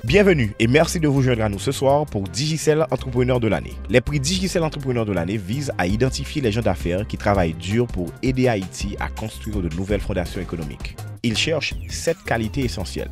Bienvenue et merci de vous joindre à nous ce soir pour Digicel Entrepreneur de l'année. Les prix Digicel Entrepreneur de l'année visent à identifier les gens d'affaires qui travaillent dur pour aider Haïti à construire de nouvelles fondations économiques. Ils cherchent 7 qualités essentielles: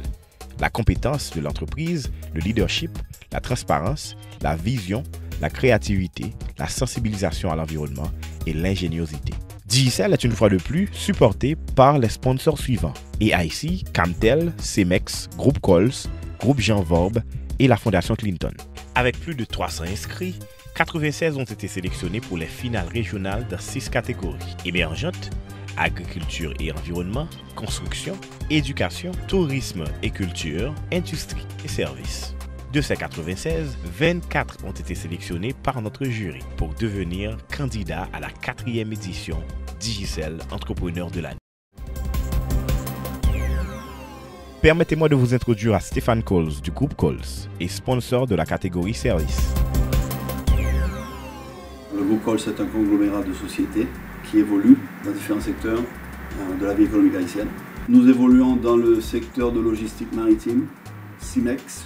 la compétence de l'entreprise, le leadership, la transparence, la vision, la créativité, la sensibilisation à l'environnement et l'ingéniosité. Digicel est une fois de plus supporté par les sponsors suivants: AIC, Camtel, Cemex, Groupe Cols, Groupe Jean Vorbe et la Fondation Clinton. Avec plus de 300 inscrits, 96 ont été sélectionnés pour les finales régionales dans 6 catégories: émergente, agriculture et environnement, construction, éducation, tourisme et culture, industrie et services. De ces 96, 24 ont été sélectionnés par notre jury pour devenir candidats à la 4e édition Digicel Entrepreneur de l'année. Permettez-moi de vous introduire à Stéphane Coles du groupe Cols et sponsor de la catégorie service. Le groupe Cols est un conglomérat de sociétés qui évolue dans différents secteurs de la vie économique haïtienne. Nous évoluons dans le secteur de logistique maritime, Cemex,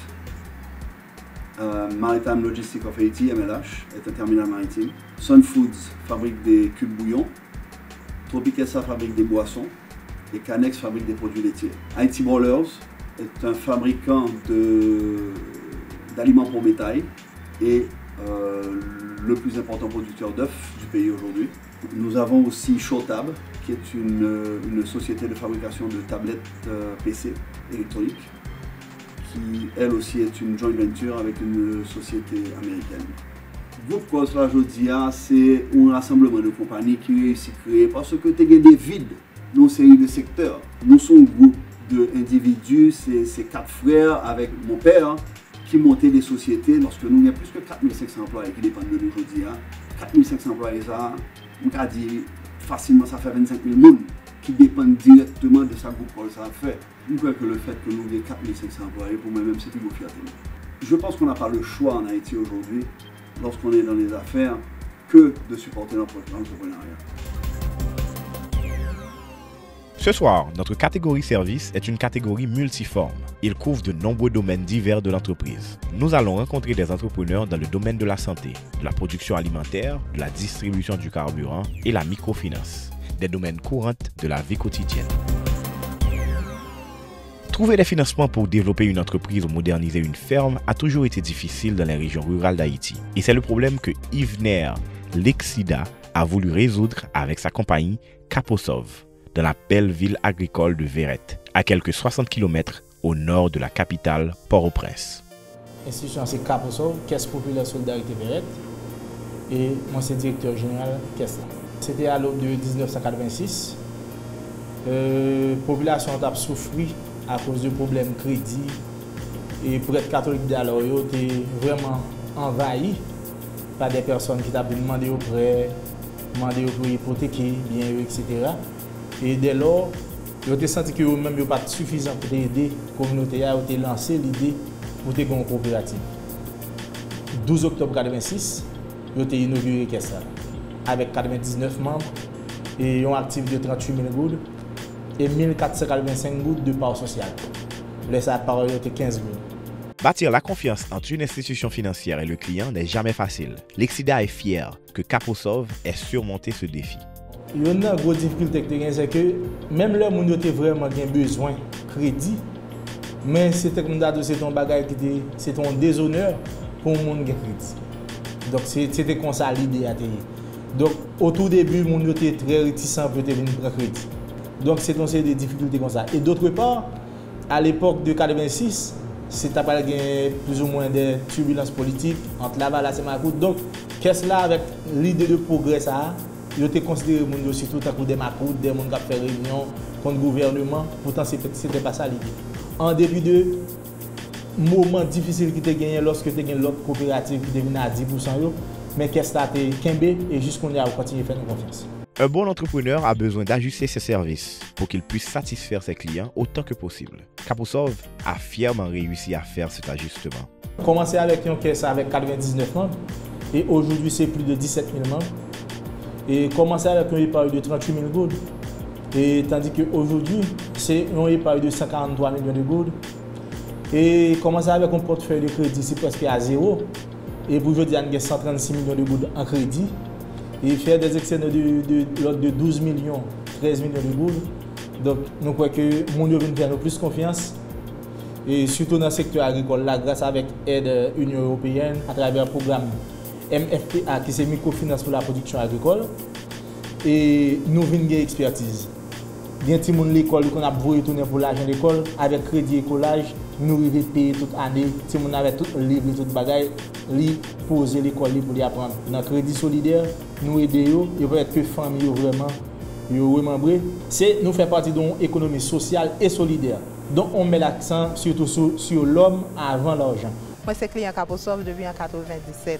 Maritime Logistics of Haiti, MLH, est un terminal maritime. Sun Foods fabrique des cubes bouillons, Tropicessa fabrique des boissons, et Canex fabrique des produits laitiers. Haiti Broilers est un fabricant d'aliments pour bétail et le plus important producteur d'œufs du pays aujourd'hui. Nous avons aussi Showtab, qui est une société de fabrication de tablettes PC électroniques, qui elle aussi est une joint venture avec une société américaine. Groupe Cols, là, je dis, c'est un rassemblement de compagnies qui réussit à créer parce que tu as des vides. Nous, c'est une secteur. Nous sommes un groupe d'individus, c'est 4 frères avec mon père qui montaient des sociétés lorsque nous, il y a plus que 4500 employés qui dépendent de nous aujourd'hui. 4500 employés, ça, on a dit facilement, ça fait 25 000 personnes qui dépendent directement de ce groupe Cols, ça fait. Je crois que le fait que nous ayons 4500 employés, pour moi-même, c'est une fierté. Je pense qu'on n'a pas le choix en Haïti aujourd'hui, lorsqu'on est dans les affaires, que de supporter l'entrepreneuriat. Ce soir, notre catégorie service est une catégorie multiforme. Il couvre de nombreux domaines divers de l'entreprise. Nous allons rencontrer des entrepreneurs dans le domaine de la santé, de la production alimentaire, de la distribution du carburant et la microfinance, des domaines courants de la vie quotidienne. Trouver des financements pour développer une entreprise ou moderniser une ferme a toujours été difficile dans les régions rurales d'Haïti. Et c'est le problème que Yvner Lexida a voulu résoudre avec sa compagnie Caposov, dans la belle ville agricole de Verrette, à quelques 60 km au nord de la capitale Port-au-Prince. L'institution c'est Caposov, Caisse Populaire Solidarité Verrette, et moi c'est directeur général Caisse. C'était à l'aube de 1986. La population a souffert à cause de problèmes crédit, et pour être catholique d'alors, ils étaient vraiment envahis par des personnes qui avaient demandé au prêt, demandé pour hypothéquer, bien, etc. Et dès lors, ils ont senti que eux-mêmes n'étaient pas suffisants pour aider la communauté, ils ont lancé l'idée pour aider une coopérative. 12 octobre 1986, ils ont inauguré Caisse avec 99 membres et un actif de 38 000 gouttes et 1485 gouttes de part sociale. Les appareils étaient 15 000. Bâtir la confiance entre une institution financière et le client n'est jamais facile. Lexida est fier que Caposov ait surmonté ce défi. Il y a une grosse difficulté, c'est que même là, on a vraiment besoin de crédit, mais c'est un bagage qui c'est un déshonneur pour le monde qui a crédit. Donc c'était comme ça l'idée à tenir. Donc au tout début, on était très réticent pour venir prendre crédit. Donc c'est des difficultés comme ça. Et d'autre part, à l'époque de 86, c'était plus ou moins des turbulences politiques entre Laval et Semakout. Donc qu'est-ce là avec l'idée de progrès ça? Ils ont considéré les gens aussi tout à coup des macoutes, des gens qui ont fait réunion contre le gouvernement. Pourtant, ce n'était pas ça l'idée. En début de moments difficiles qui ont gagné lorsque tu as gagné l'autre coopérative qui devient à 10%, mais qu'est-ce que tu as gagné et jusqu'on a continué à faire confiance. Un bon entrepreneur a besoin d'ajuster ses services pour qu'il puisse satisfaire ses clients autant que possible. Caposov a fièrement réussi à faire cet ajustement. Commencer avec une caisse avec 99 membres et aujourd'hui c'est plus de 17 000 membres. Et commencer avec un épargne de 38 000 gouttes. Et tandis qu'aujourd'hui, c'est un épargne de 143 millions de gouttes. Et commencer avec un portefeuille de crédit, c'est presque à zéro. Et pour aujourd'hui, on a 136 millions de gouttes en crédit. Et faire des excédents de 12 millions, 13 millions de gouttes. Donc, nous croyons que nous devons faire plus confiance. Et surtout dans le secteur agricole, là, grâce à l'aide Union européenne, à travers le programme MFPA, qui c'est microfinance pour la production agricole. Et nous avons une expertise. Il y a des gens de l'école qui ont voulu tourner pour l'argent de l'école, avec crédit écolage, nous devons payer toute année. Si on avait tout le livre, tout le bagage, poser l'école pour apprendre. Dans le crédit solidaire, nous aidons, et peut-être que les familles vraiment remembrées. C'est nous faire partie d'une économie sociale et solidaire. Donc on met l'accent surtout sur l'homme avant l'argent. Moi, c'est client Caposov depuis 1997.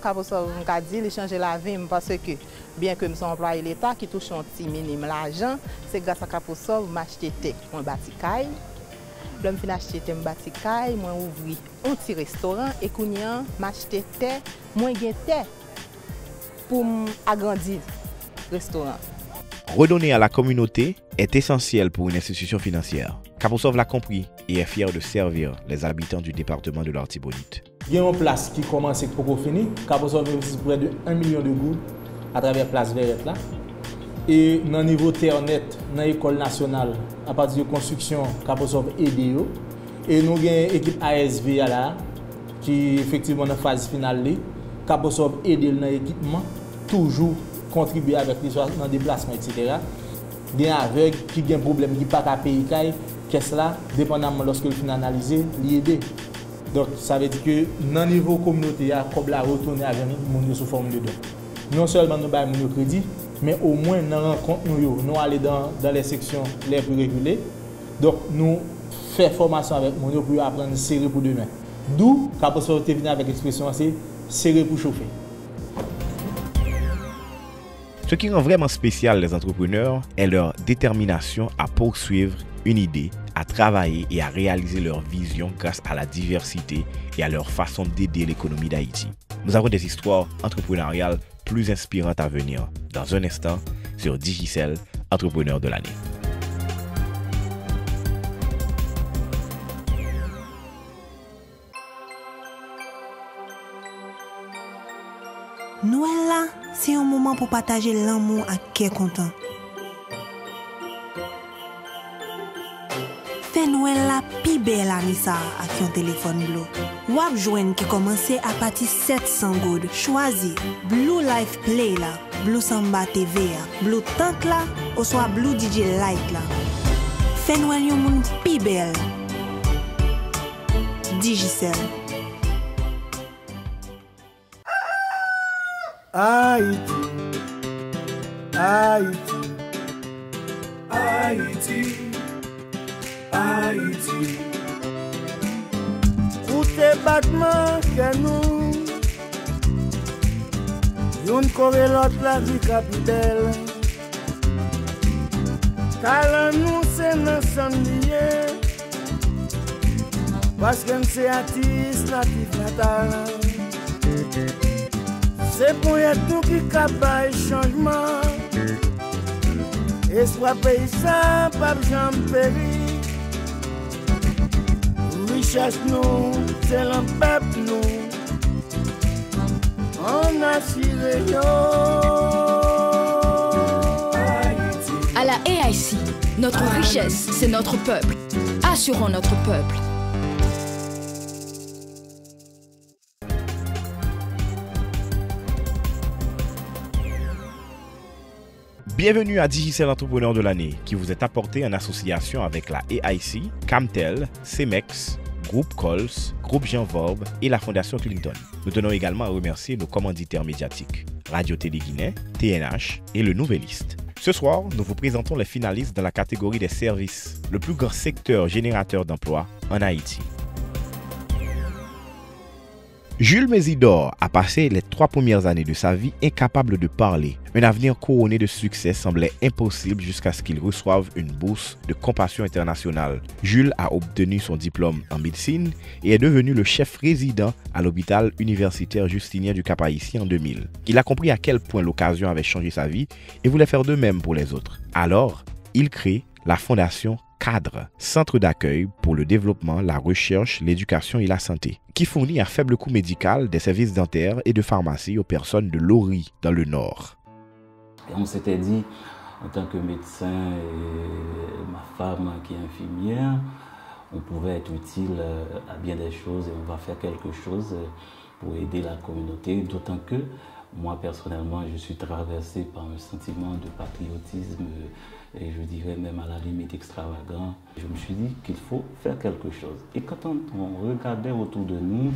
Caposov m'a dit il change la vie parce que bien que je sois employé de l'État qui touche un petit minimum l'argent, c'est grâce à Caposov que j'ai acheté mon bâtiment. Je me suis acheté un bâtiment, je ouvert un petit restaurant et j'ai acheté terre, moi j'ai terre pour agrandir le restaurant. Redonner à la communauté est essentiel pour une institution financière. Caposov l'a compris et est fier de servir les habitants du département de l'Artibonite. Il y a une place qui commence et pour finir. Caposov investit près de 1 million de gouttes à travers Place Verrette là. Et dans le niveau terre net, dans l'école nationale, à partir de construction, Caposov aide. Et nous avons une équipe ASV là, qui effectivement dans la phase finale. Caposov aide dans l'équipement, toujours contribuer avec les dans le déplacement, etc. Des aveugles qui ont un problème qui ne peuvent pas payer, qu'est-ce là, dépendamment lorsque le fin analysé, l'aider. Donc ça veut dire que dans le niveau communautaire, il y a comme la retourner avec nous sous forme de dons. Non seulement nous avons nos crédits, mais au moins nous rencontrons nous aller dans les sections les plus régulées. Donc nous faisons formation avec nous pour apprendre à serrer pour demain. D'où Caposov est venu avec l'expression c'est serrer pour chauffer. Ce qui rend vraiment spécial les entrepreneurs est leur détermination à poursuivre une idée, à travailler et à réaliser leur vision grâce à la diversité et à leur façon d'aider l'économie d'Haïti. Nous avons des histoires entrepreneuriales plus inspirantes à venir dans un instant sur Digicel, entrepreneur de l'année. Noël là, c'est un moment pour partager l'amour à qui est content. Fais Noël là, pi belle année ça à qui un téléphone bleu. Wap joine qui commence à partir 700 goud. Choisis Blue Life Play là, Blue Samba TV là, Blue Tante là, ou soit Blue DJ Light là. Fais Noël yon moun pi belle. Digicel. Haïti, Haïti, Haïti, Haïti. Pour tes battements que nous, yon corée l'autre la vie capitale. Talent nous c'est nos sangliers, parce que c'est artiste natif natal. C'est pour tout qui capable changement. Espoir paysan, pas jamais péri. Richesse nous, c'est le peuple nous. On a tiré À la AIC, notre richesse, c'est notre peuple. Assurons notre peuple. Bienvenue à Digicel Entrepreneur de l'année qui vous est apporté en association avec la AIC, Camtel, CEMEX, Groupe Cols, Groupe Jean Vorbe et la Fondation Clinton. Nous tenons également à remercier nos commanditaires médiatiques, Radio-Télé Guinée, TNH et le Nouvelliste. Ce soir, nous vous présentons les finalistes dans la catégorie des services, le plus grand secteur générateur d'emplois en Haïti. Jules Mésidor a passé les 3 premières années de sa vie incapable de parler. Un avenir couronné de succès semblait impossible jusqu'à ce qu'il reçoive une bourse de compassion internationale. Jules a obtenu son diplôme en médecine et est devenu le chef résident à l'hôpital universitaire Justinien du Cap-Haïtien en 2000. Il a compris à quel point l'occasion avait changé sa vie et voulait faire de même pour les autres. Alors, il crée la fondation CADRE, Centre d'accueil pour le développement, la recherche, l'éducation et la santé, qui fournit à faible coût médical des services dentaires et de pharmacie aux personnes de Lori, dans le Nord. Et on s'était dit, en tant que médecin et ma femme qui est infirmière, on pouvait être utile à bien des choses et on va faire quelque chose pour aider la communauté, d'autant que moi personnellement je suis traversé par un sentiment de patriotisme et je dirais même à la limite extravagant. Je me suis dit qu'il faut faire quelque chose. Et quand on regardait autour de nous,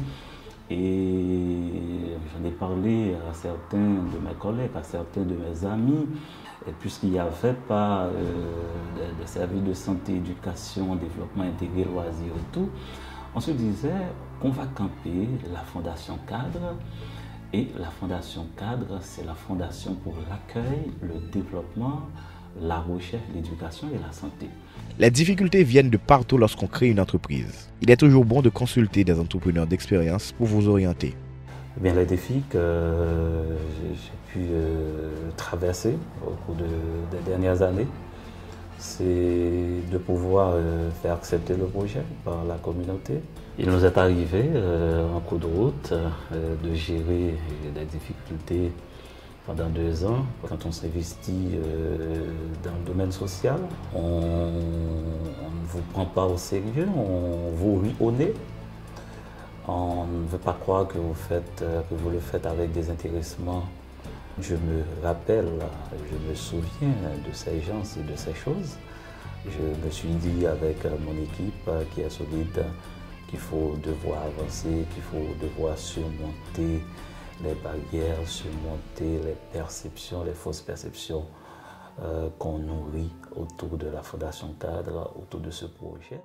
et j'en ai parlé à certains de mes collègues, à certains de mes amis, et puisqu'il n'y avait pas des services de santé, éducation, développement intégré, loisirs et tout, on se disait qu'on va camper la Fondation CADRE. Et la Fondation CADRE, c'est la fondation pour l'accueil, le développement, la recherche, l'éducation et la santé. Les difficultés viennent de partout lorsqu'on crée une entreprise. Il est toujours bon de consulter des entrepreneurs d'expérience pour vous orienter. Eh bien, les défis que j'ai pu traverser au cours des dernières années, c'est de pouvoir faire accepter le projet par la communauté. Il nous est arrivé en cours de route de gérer des difficultés pendant 2 ans. Quand on s'investit dans le domaine social, on ne vous prend pas au sérieux, on vous rit au nez. On ne veut pas croire que vous le faites avec désintéressement. Je me rappelle, je me souviens de ces gens et de ces choses. Je me suis dit avec mon équipe qui est solide qu'il faut devoir avancer, qu'il faut devoir surmonter les barrières, surmonter les perceptions, les fausses perceptions qu'on nourrit autour de la Fondation CADRE, autour de ce projet.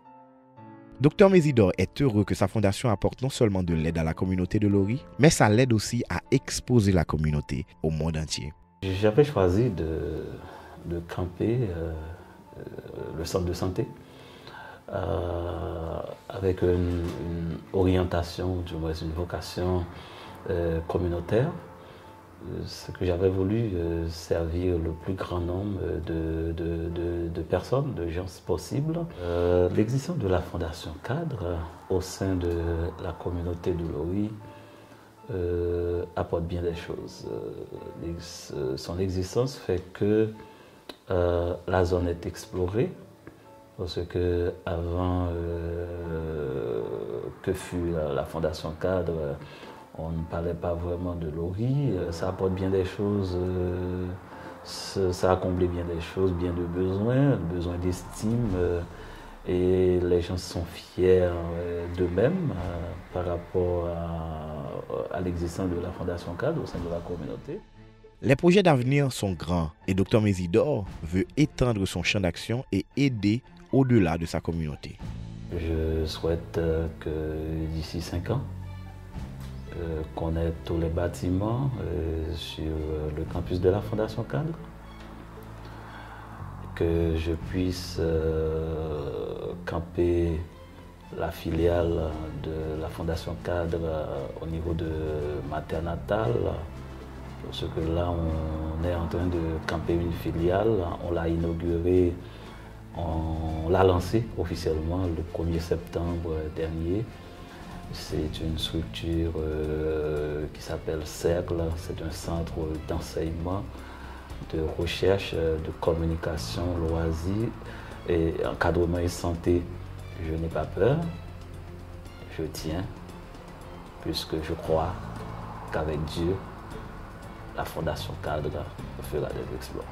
Dr Mésidor est heureux que sa fondation apporte non seulement de l'aide à la communauté de Lori, mais ça l'aide aussi à exposer la communauté au monde entier. J'avais choisi de camper le centre de santé avec une orientation, du moins une vocation communautaire. Ce que j'avais voulu servir le plus grand nombre de personnes, de gens possibles. L'existence de la Fondation CADRE au sein de la communauté de Lori apporte bien des choses. Son existence fait que la zone est explorée, parce que avant que fût la Fondation CADRE, on ne parlait pas vraiment de Lori. Ça apporte bien des choses, ça a comblé bien des choses, bien de besoins d'estime. Et les gens sont fiers d'eux-mêmes par rapport à l'existence de la Fondation CADRE au sein de la communauté. Les projets d'avenir sont grands et Dr Mésidor veut étendre son champ d'action et aider au-delà de sa communauté. Je souhaite que d'ici 5 ans, qu'on ait tous les bâtiments sur le campus de la Fondation CADRE, que je puisse camper la filiale de la Fondation CADRE au niveau de Maternatal, parce que là on est en train de camper une filiale, on l'a inaugurée, on l'a lancée officiellement le 1er septembre dernier. C'est une structure qui s'appelle Cercle, c'est un centre d'enseignement, de recherche, de communication, loisirs et encadrement et santé. Je n'ai pas peur, je tiens, puisque je crois qu'avec Dieu, la Fondation CADRE fera des exploits.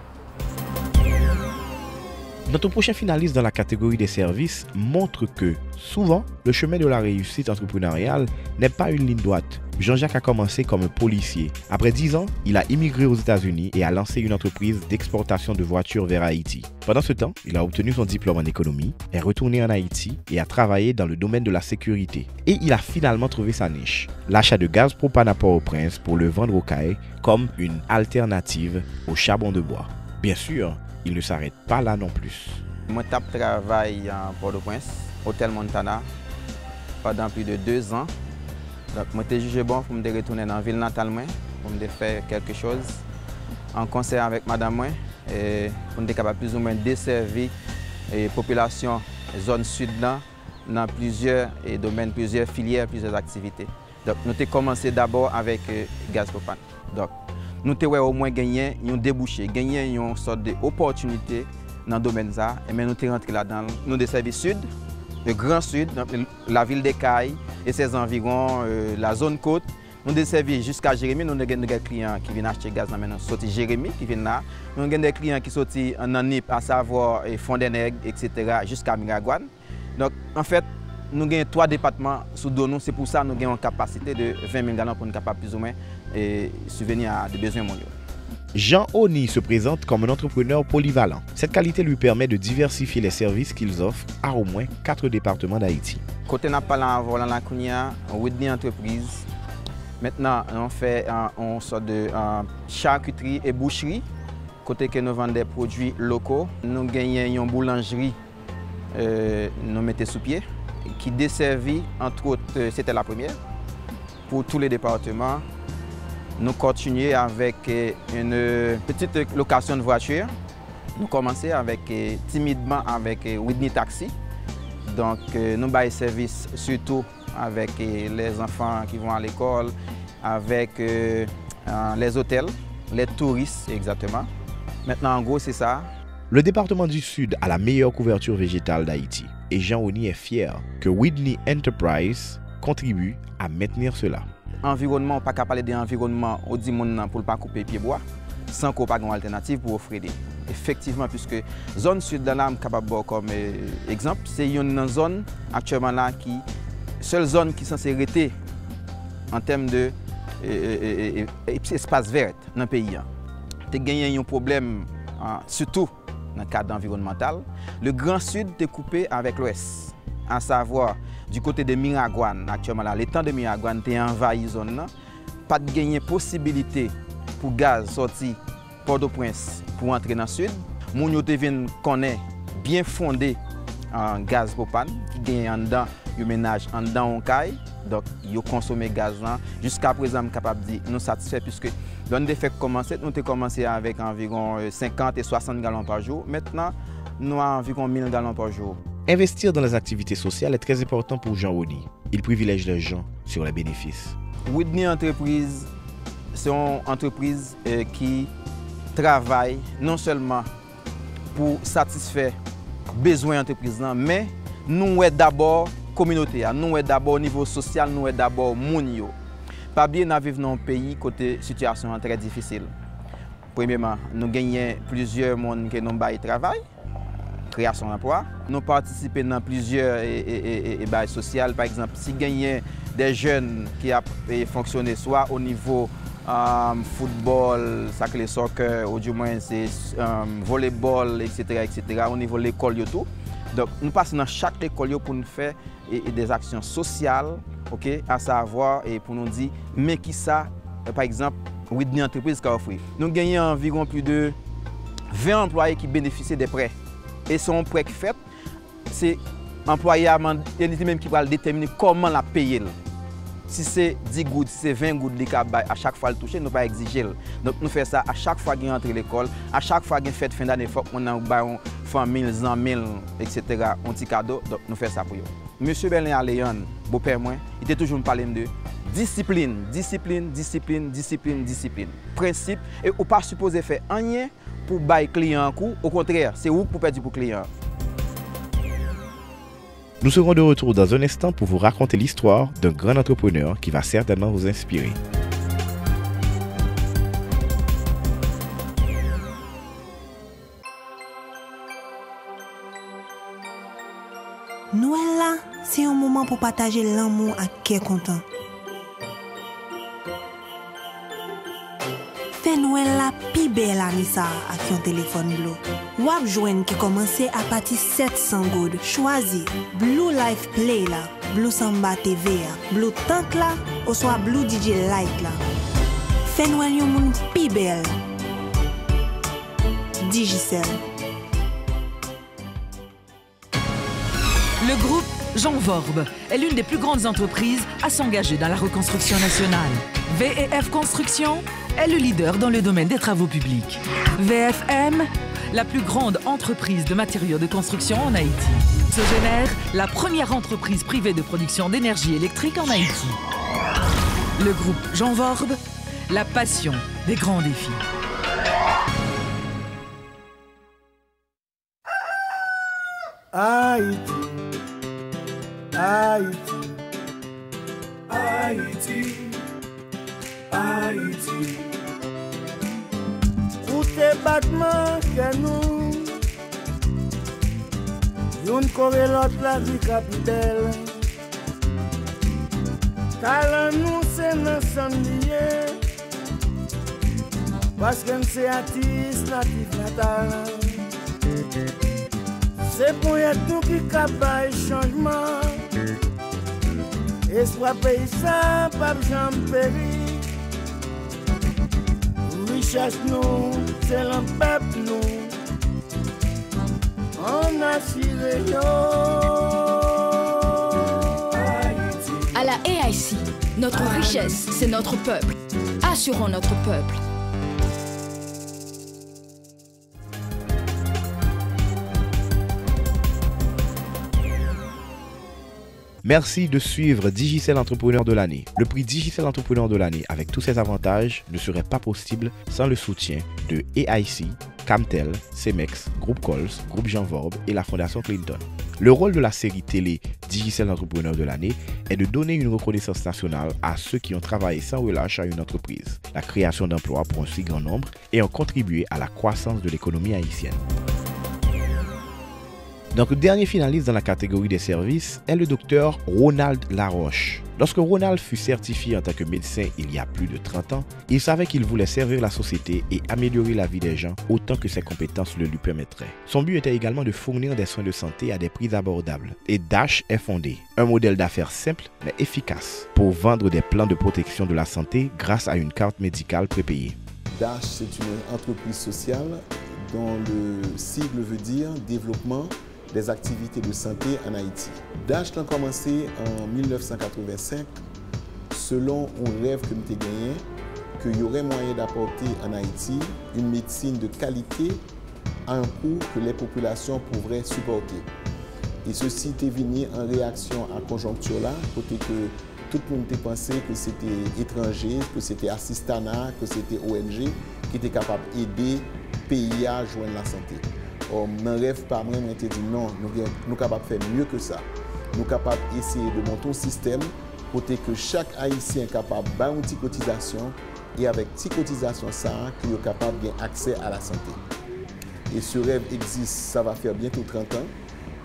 Notre prochain finaliste dans la catégorie des services montre que, souvent, le chemin de la réussite entrepreneuriale n'est pas une ligne droite. Jean-Jacques a commencé comme un policier. Après 10 ans, il a immigré aux États-Unis et a lancé une entreprise d'exportation de voitures vers Haïti. Pendant ce temps, il a obtenu son diplôme en économie, est retourné en Haïti et a travaillé dans le domaine de la sécurité. Et il a finalement trouvé sa niche, l'achat de gaz propane à Port-au-Prince pour le vendre aux CAE comme une alternative au charbon de bois. Bien sûr, il ne s'arrête pas là non plus. Moi, je travaille à Port-au-Prince, Hôtel Montana, pendant plus de 2 ans. Donc, moi, j'ai jugé bon pour me retourner dans la ville natale, pour me faire quelque chose en concert avec madame, et pour me capable plus ou moins desservir et population zone sud là dans plusieurs domaines, plusieurs filières, plusieurs activités. Donc nous avons commencé d'abord avec gaz propane. Donc nous avons au moins gagné un débouché, gagné une sorte d'opportunité dans le domaine ça et nous sommes rentrés là-dedans. Nous des services sud, le Grand Sud, la ville des Cailles et ses environs, la zone côte. Nous desservons jusqu'à Jérémy, nous avons des clients qui viennent acheter gaz, nous sorti Jérémy qui viennent là. Nous avons des clients qui sortent en NIP, à savoir Fond-des-Nègres, etc. jusqu'à Miragouane. Donc en fait, nous avons 3 départements sous nous, c'est pour ça que nous avons une capacité de 20 000 gallons pour nous capable plus ou moins subvenir à des besoins mondiaux. Jean Oni se présente comme un entrepreneur polyvalent. Cette qualité lui permet de diversifier les services qu'ils offrent à au moins 4 départements d'Haïti. Côté n'a pas la volant la Kounia, Whitney Entreprise. Maintenant, on fait une sorte de charcuterie et boucherie. Côté que nous vendons des produits locaux. Nous gagnons une boulangerie, nous mettons sous pied, qui desservit, entre autres, c'était la première, pour tous les départements. Nous continuons avec une petite location de voiture. Nous commençons timidement avec Whitney Taxi. Donc nous baillons service surtout avec les enfants qui vont à l'école, avec les hôtels, les touristes exactement. Maintenant en gros c'est ça. Le département du Sud a la meilleure couverture végétale d'Haïti et Jean Oni est fier que Whitney Enterprise contribue à maintenir cela. Environnement, on ne peut pas parler d'environnement au dit pour ne pas couper pied bois sans qu'on ait une alternative pour offrir. Effectivement, puisque la zone sud de l'âme capable comme exemple, c'est une zone actuellement là qui seule zone qui est censée rester en termes de espace vert dans le pays. Tu as gagné un problème surtout dans le cadre environnemental. Le Grand Sud est coupé avec l'Ouest, à savoir du côté de Miragouane, actuellement là, l'étang de Miragouane est envahi zone là, pas de gagner possibilité pour gaz sortir Port-au-Prince pour entrer dans le sud. Moun yo te vinn connaît bien fondé en gaz propane qui gagne en dedans yo ménage en dedans on caille. Donc yo consommé gaz là jusqu'à présent capable dire nous satisfait puisque l'on a fait commencer nous avons commencé avec environ 50 et 60 gallons par jour. Maintenant nous avons environ 1000 gallons par jour. Investir dans les activités sociales est très important pour Jean Oni. Il privilège les gens sur les bénéfices. Whitney Entreprise, c'est une entreprise qui travaille non seulement pour satisfaire les besoins de l'entreprise, mais nous sommes d'abord communauté, nous sommes d'abord au niveau social, nous sommes d'abord moun. Pas bien nous vivons dans un pays côté situation très difficile. Premièrement, nous gagnons plusieurs personnes qui nous travail. Création d'emploi. Nous participons dans plusieurs bails sociaux. Par exemple, si gagnons des jeunes qui ont fonctionné soit au niveau football, soccer, ou du moins c'est volleyball, etc., au niveau de l'école et tout. Donc nous passons dans chaque école pour nous faire des actions sociales, okay, à savoir et pour nous dire mais qui ça, par exemple, Whitney Entreprise qui a offert. Nous gagnons environ plus de 20 employés qui bénéficient des prêts. Et son prêt qui fait, c'est l'employé même qui va déterminer comment la payer. Si c'est 10 gouttes, si c'est 20 gouttes à chaque fois le toucher, nous ne pouvons pas exiger. Donc nous faisons ça à chaque fois qu'il entre à l'école, à chaque fois qu'il fait fin d'année, il faut qu'on ait une famille, 100 000, etc. un petit cadeau, donc nous faisons ça pour eux. Monsieur Berlin Aléon, beau-père moi, il était toujours parlé de discipline, discipline, discipline, discipline, discipline. Principe, et on ne pas supposé faire rien pour bailler client en coup, au contraire, c'est où pour perdre pour client. Nous serons de retour dans un instant pour vous raconter l'histoire d'un grand entrepreneur qui va certainement vous inspirer. Noël là, c'est un moment pour partager l'amour à qui est content. Fais Noël la pi belle année ça avec ton téléphone Blue. Wap joine qui commence à partir 700 goud. Choisis Blue Life Play là, Blue Samba TV là, Blue Tank là, ou soit Blue DJ Light là. Fais Noël yon moun pi belle. Digicel. Le groupe Jean Vorbe est l'une des plus grandes entreprises à s'engager dans la reconstruction nationale. VF Construction est le leader dans le domaine des travaux publics. VFM la plus grande entreprise de matériaux de construction en Haïti. Sogénère, la première entreprise privée de production d'énergie électrique en Haïti. Le groupe Jean Vorbe, la passion des grands défis. Haïti, Haïti, Haïti, Haïti. Où tes battements que nous, y'une corée l'autre la vie capitale. Talent nous c'est l'ensemble lié, parce que c'est artiste natif natal. C'est pour y tout qui capable changement. Espoir paysan, pas jamais péri. Richesse nous, c'est le peuple nous. On a tiré À la AIC, notre richesse, c'est notre peuple. Assurons notre peuple. Merci de suivre Digicel Entrepreneur de l'année. Le prix Digicel Entrepreneur de l'année, avec tous ses avantages, ne serait pas possible sans le soutien de AIC, Camtel, Cemex, Groupe Cols, Groupe Jean Vorbe et la Fondation Clinton. Le rôle de la série télé Digicel Entrepreneur de l'année est de donner une reconnaissance nationale à ceux qui ont travaillé sans relâche à une entreprise, la création d'emplois pour un si grand nombre et ont contribué à la croissance de l'économie haïtienne. Notre dernier finaliste dans la catégorie des services est le docteur Ronald Laroche. Lorsque Ronald fut certifié en tant que médecin il y a plus de 30 ans, il savait qu'il voulait servir la société et améliorer la vie des gens autant que ses compétences le lui permettraient. Son but était également de fournir des soins de santé à des prix abordables. Et Dash est fondé, un modèle d'affaires simple mais efficace pour vendre des plans de protection de la santé grâce à une carte médicale prépayée. Dash, c'est une entreprise sociale dont le sigle veut dire développement des activités de santé en Haïti. Dash a commencé en 1985 selon un rêve que nous avons gagné, qu'il y aurait moyen d'apporter en Haïti une médecine de qualité à un coût que les populations pourraient supporter. Et ceci était venu en réaction à la conjoncture là, côté que tout le monde était pensé que c'était étranger, que c'était assistanat, que c'était ONG qui était capable d'aider le pays à joindre la santé. Mon rêve par moi, je dit non, nous sommes capables de faire mieux que ça. Nous sommes capables d'essayer de monter un système pour que chaque Haïtien est capable de faire une petite cotisation et avec cette cotisation, qu'il est capable d'avoir accès à la santé. Et ce rêve existe, ça va faire bientôt 30 ans.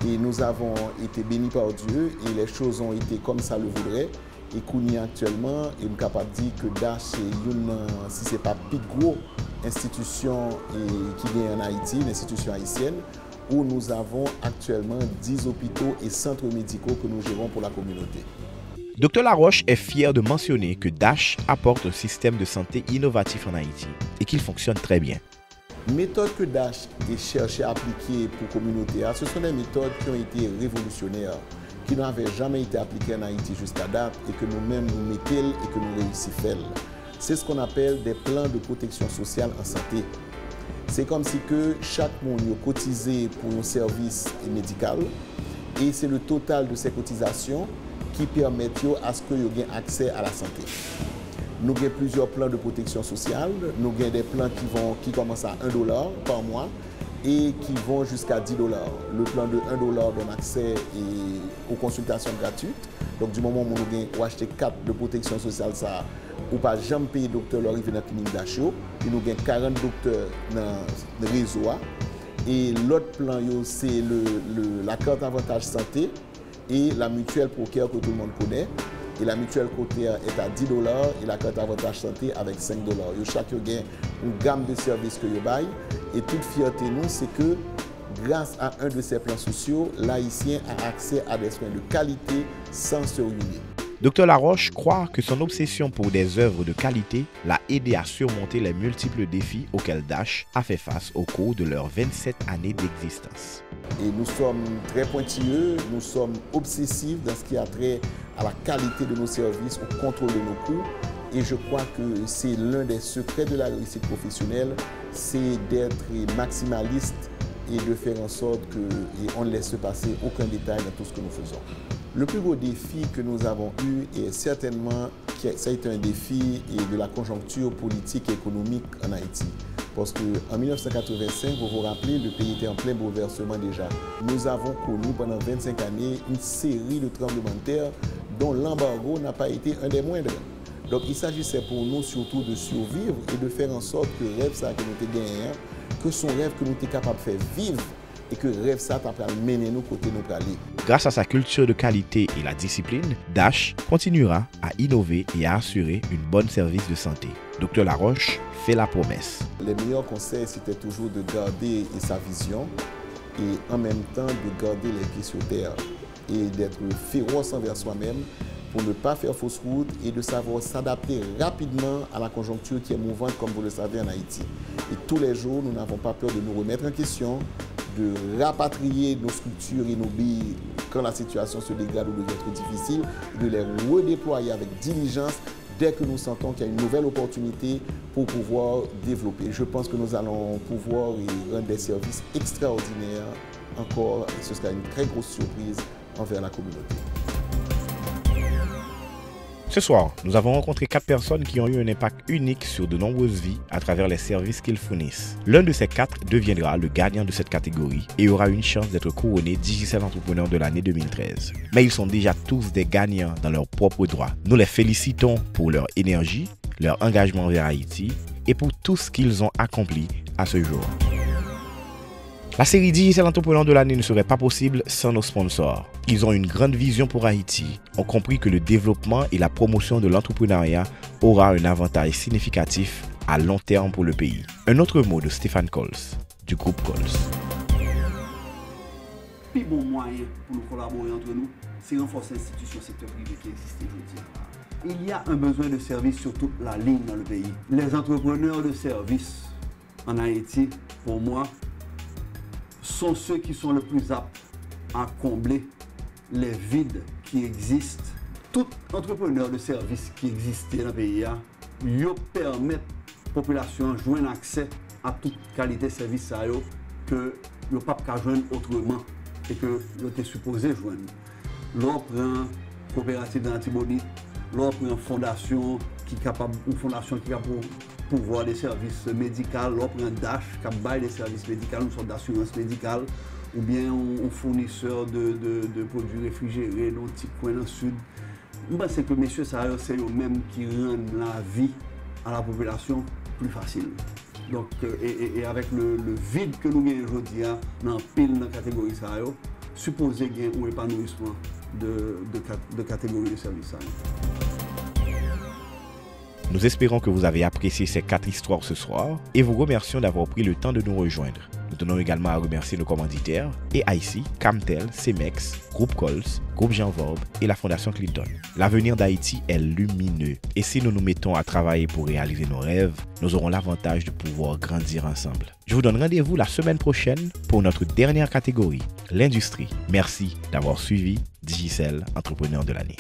Et nous avons été bénis par Dieu et les choses ont été comme ça le voudrait. Et qu'on y actuellement, et nous sommes capables de dire que Dash, si ce n'est pas plus gros, institution qui vient en Haïti, l'institution haïtienne, où nous avons actuellement 10 hôpitaux et centres médicaux que nous gérons pour la communauté. Dr Laroche est fier de mentionner que Dash apporte un système de santé innovatif en Haïti et qu'il fonctionne très bien. Les méthodes que Dash est cherché à appliquer pour la communauté, ce sont des méthodes qui ont été révolutionnaires, qui n'avaient jamais été appliquées en Haïti jusqu'à date et que nous-mêmes nous mettons et que nous réussissons à faire. C'est ce qu'on appelle des plans de protection sociale en santé. C'est comme si que chaque monde a cotisé pour un service médical et c'est le total de ces cotisations qui permettent à ce qu'il y ait accès à la santé. Nous avons plusieurs plans de protection sociale. Nous avons des plans qui commencent à $1 par mois et qui vont jusqu'à $10. Le plan de $1 donne accès aux consultations gratuites. Donc du moment où nous avons acheté 4 de protection sociale, ça, ou pas jamais payer docteur l'arrivée dans la clinique d'Achio. Et nous avons 40 docteurs dans le réseau. Et l'autre plan, c'est la carte avantage santé et la mutuelle Procare que tout le monde connaît. Et la mutuelle Procare est à $10 et la carte avantage santé avec $5. Chacun a une gamme de services que vous baillez. Et toute fierté, nous, c'est que grâce à un de ces plans sociaux, l'Haïtien a accès à des soins de qualité sans se ruiner. Dr Laroche croit que son obsession pour des œuvres de qualité l'a aidé à surmonter les multiples défis auxquels Dash a fait face au cours de leurs 27 années d'existence. Et nous sommes très pointilleux, nous sommes obsessifs dans ce qui a trait à la qualité de nos services, au contrôle de nos coûts Et je crois que c'est l'un des secrets de la réussite professionnelle, c'est d'être maximaliste et de faire en sorte qu'on ne laisse passer aucun détail dans tout ce que nous faisons. Le plus gros défi que nous avons eu est certainement, ça a été un défi de la conjoncture politique et économique en Haïti. Parce qu'en 1985, vous vous rappelez, le pays était en plein bouleversement déjà. Nous avons connu pendant 25 années une série de tremblements de terre dont l'embargo n'a pas été un des moindres. Donc il s'agissait pour nous surtout de survivre et de faire en sorte que le rêve ça que nous avons gagné, que son rêve que nous étions capables de faire vivre et que le rêve ça t'a mené nous côté nous aller. Grâce à sa culture de qualité et la discipline, Dash continuera à innover et à assurer une bonne service de santé. Dr Laroche fait la promesse. Les meilleurs conseils, c'était toujours de garder sa vision et en même temps de garder les pieds sur terre et d'être féroce envers soi-même pour ne pas faire fausse route et de savoir s'adapter rapidement à la conjoncture qui est mouvante, comme vous le savez, en Haïti. Et tous les jours, nous n'avons pas peur de nous remettre en question, de rapatrier nos structures et nos billes quand la situation se dégrade ou devient trop difficile, de les redéployer avec diligence dès que nous sentons qu'il y a une nouvelle opportunité pour pouvoir développer. Je pense que nous allons pouvoir rendre des services extraordinaires encore, et ce sera une très grosse surprise envers la communauté. Ce soir, nous avons rencontré 4 personnes qui ont eu un impact unique sur de nombreuses vies à travers les services qu'ils fournissent. L'un de ces 4 deviendra le gagnant de cette catégorie et aura une chance d'être couronné Digicel Entrepreneur de l'année 2013. Mais ils sont déjà tous des gagnants dans leur propre droit. Nous les félicitons pour leur énergie, leur engagement envers Haïti et pour tout ce qu'ils ont accompli à ce jour. La série Digicel Entrepreneur de l'année ne serait pas possible sans nos sponsors. Ils ont une grande vision pour Haïti, ont compris que le développement et la promotion de l'entrepreneuriat aura un avantage significatif à long terme pour le pays. Un autre mot de Stéphane Coles, du groupe Coles. Le plus bon moyen pour nous collaborer entre nous, c'est renforcer l'institution secteur privé qui existe aujourd'hui. Il y a un besoin de services sur toute la ligne dans le pays. Les entrepreneurs de services en Haïti, pour moi, sont ceux qui sont le plus aptes à combler les vides qui existent. Tout entrepreneur de service qui existait dans le pays, ils permettent à la population de joindre accès à toute qualité de service que ils ne peuvent pas joindre autrement et que ils étaient supposés joindre. L'on prend coopérative d'Antibonite, l'on prend une fondation qui est capable pour pouvoir des services médicaux, l'on prend Dash qui baille des services médicaux, une sorte d'assurance médicale, ou bien un fournisseur de produits réfrigérés dans un petit coin dans le sud. Je pense que messieurs, c'est eux-mêmes qui rendent la vie à la population plus facile. Donc, et avec le vide que nous avons aujourd'hui dans la catégorie, supposé qu'il y ait un épanouissement de catégorie de services. Nous espérons que vous avez apprécié ces 4 histoires ce soir et vous remercions d'avoir pris le temps de nous rejoindre. Nous tenons également à remercier nos commanditaires EIC, Camtel, Cemex, Groupe Coles, Groupe Jean Vorbe et la Fondation Clinton. L'avenir d'Haïti est lumineux et si nous nous mettons à travailler pour réaliser nos rêves, nous aurons l'avantage de pouvoir grandir ensemble. Je vous donne rendez-vous la semaine prochaine pour notre dernière catégorie, l'industrie. Merci d'avoir suivi Digicel Entrepreneur de l'année.